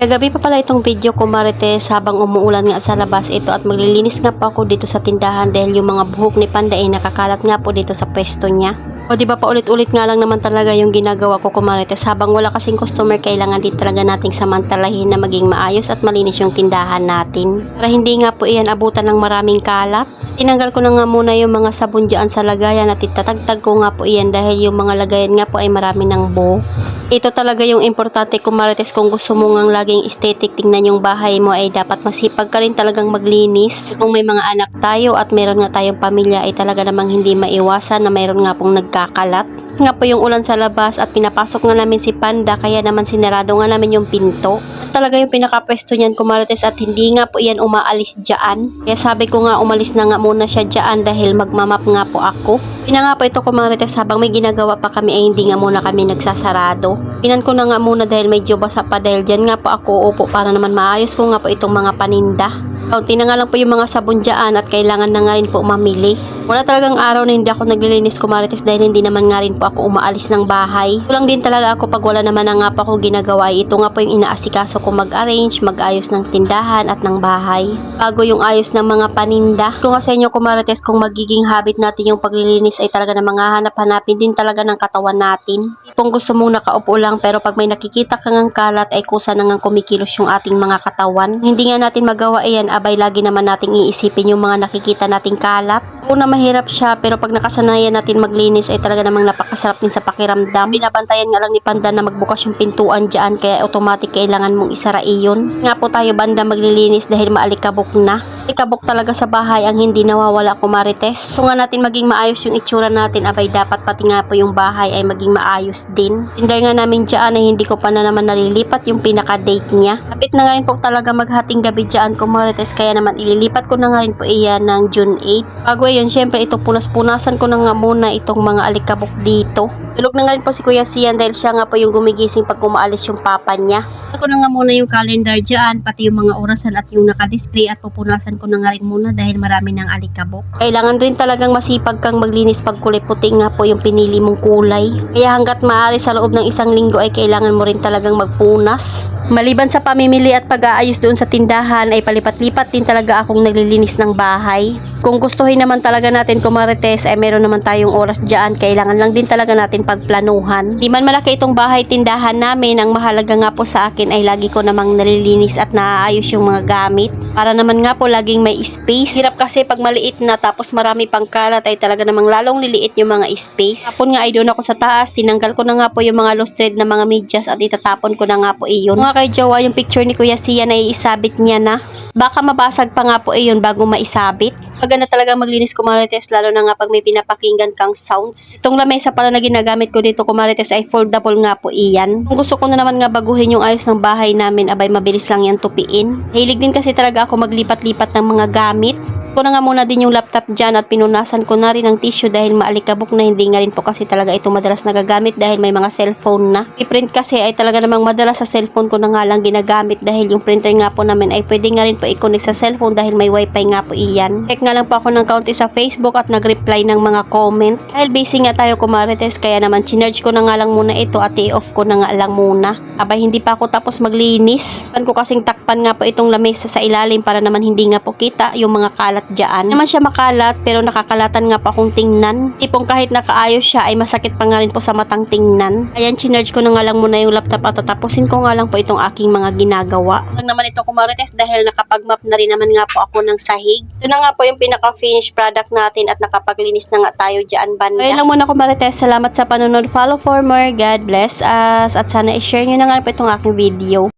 Kagabi pa pala itong video ko, Marites, habang umuulan nga sa labas ito at maglilinis nga po ako dito sa tindahan dahil yung mga buhok ni Panda ay nakakalat nga po dito sa pwesto niya. O di ba pa ulit-ulit nga lang naman talaga yung ginagawa ko, Marites, habang wala kasing customer kailangan din talaga nating samantalahin na maging maayos at malinis yung tindahan natin. Para hindi nga po iyan abutan ng maraming kalat. Tinanggal ko na nga muna yung mga sabon dyan sa lagayan at itatagtag ko nga po iyan dahil yung mga lagayan nga po ay marami ng buhok. Ito talaga yung importante, Marites, kung gusto mo ngang laging aesthetic tingnan yung bahay mo ay dapat masipag ka rin talagang maglinis. Kung may mga anak tayo at meron nga tayong pamilya ay talaga namang hindi maiwasan na meron nga pong nagkakalat. Nga po yung ulan sa labas at pinapasok nga namin si Panda kaya naman sinarado nga namin yung pinto. Talaga yung pinakapwesto niyan, Marites, at hindi nga po iyan umaalis dyan. Kaya sabi ko nga umalis na nga muna siya dyan dahil magmamap nga po ako. Pina nga po ito, Marites, habang may ginagawa pa kami ay hindi nga muna kami nagsasarado. Pinan ko na nga muna dahil medyo basa pa dahil dyan nga po ako upo para naman maayos ko nga po itong mga paninda. Kaunti na nga lang po yung mga sabon dyan at kailangan na nga rin po mamili. Wala talagang araw na hindi ako naglilinis, Marites, dahil hindi naman nga rin po ako umaalis ng bahay. Kulang din talaga ako pag wala naman na nga po ako ginagawa. Ito nga po yung inaasikaso ko mag-arrange, mag-ayos ng tindahan at ng bahay. Bago yung ayos ng mga paninda. Kung nga sa inyo, Marites, kung magiging habit natin yung paglilinis ay talaga na mga hanap-hanapin din talaga ng katawan natin. Kung gusto mong nakaupo lang pero pag may nakikita kang ang kalat ay kusa na nga kumikilos yung ating mga katawan. Hindi nga natin magawa iyan, abay lagi naman nating iisipin yung mga nakikita nating kalat. Una mahirap siya pero pag nakasanayan natin maglinis ay talaga namang napakasarap din sa pakiramdam. Binabantayan nga lang ni Panda na magbukas yung pintuan dyan kaya automatic kailangan mong isara iyon. Nga po tayo banda maglilinis dahil maalikabok na. Alikabok talaga sa bahay ang hindi nawawala, Marites. Kung nga natin maging maayos yung itsura natin, abay dapat pati nga po yung bahay ay maging maayos din. Tinday nga namin dyan ay hindi ko pa na naman nalilipat yung pinaka-date niya. Kapit na nga rin po talaga maghating gabi dyan, Marites, kaya naman ililipat ko na nga rin po iyan ng June 8. Bago yun, syempre ito punas-punasan ko na nga muna itong mga alikabok dito. Tulog na nga rin po si Kuya Sian dahil siya nga po yung gumigising pag umaalis yung papa niya. Ako na nga muna yung calendar dyan, pati yung mga orasan at yung nakadisplay at pupunasan ko na nga rin muna dahil marami ng alikabok. Kailangan rin talagang masipag kang maglinis pag kulay puti nga po yung pinili mong kulay. Kaya hanggat maaari sa loob ng isang linggo ay kailangan mo rin talagang magpunas. Maliban sa pamimili at pag-aayos doon sa tindahan ay palipat-lipat din talaga akong naglilinis ng bahay. Kung gustuhin naman talaga natin, Marites, ay meron naman tayong oras dyan. Kailangan lang din talaga natin pagplanuhan. Di man malaki itong bahay tindahan namin, ang mahalaga nga po sa akin ay lagi ko namang nalilinis at naaayos yung mga gamit. Para naman nga po laging may space. Hirap kasi pag maliit na tapos marami pang kalat ay talaga namang lalong liliit yung mga space. Tapon nga ay doon ako sa taas, tinanggal ko na nga po yung mga loose thread na mga medyas at itatapon ko na nga po iyon. Mga kay Jowa, yung picture ni Kuya Sian ay isabit niya na. Baka mabasag pa nga po iyon bago maisabit. Maganda talaga maglinis, Marites, lalo na nga pag may pinapakinggan kang sounds. Itong lamesa pala na ginagamit ko dito, Marites, ay foldable nga po iyan. Kung gusto ko na naman nga baguhin yung ayos ng bahay namin, abay mabilis lang yan tupiin. Hilig din kasi talaga ako maglipat-lipat ng mga gamit. Ko na nga muna din yung laptop dyan at pinunasan ko na rin ng tissue dahil maalikabok na, hindi nga rin po kasi talaga ito madalas nagagamit dahil may mga cellphone na. I-print kasi ay talaga namang madalas sa cellphone ko na nga lang ginagamit dahil yung printer nga po namin ay pwede nga rin po i-connect sa cellphone dahil may wifi nga po iyan. Check nga lang po ako ng kaunti sa Facebook at nag-reply ng mga comment. Dahil busy nga tayo, Marites, kaya naman chinarge ko na nga lang muna ito at i-off ko na nga lang muna. Abay hindi pa ako tapos maglinis. Pan ko kasing takpan nga po itong lamesa sa ilalim para naman hindi nga po kita yung mga kalat dyan. Naman siya makalat pero nakakalatan nga po akong tingnan. Tipong kahit nakaayos siya ay masakit pa nga rin po sa matang tingnan. Ayan, chinarge ko na nga lang muna yung laptop at tatapusin ko nga lang po itong aking mga ginagawa. Lang naman ito, Marites, dahil nakapag-map na rin naman nga po ako ng sahig. Ito na nga po yung pinaka-finished product natin at nakapaglinis na nga tayo dyan, banda. Ayun lang muna, Marites. Salamat sa panonood. Follow for more. God bless us. At sana i-share nyo na nga po itong aking video.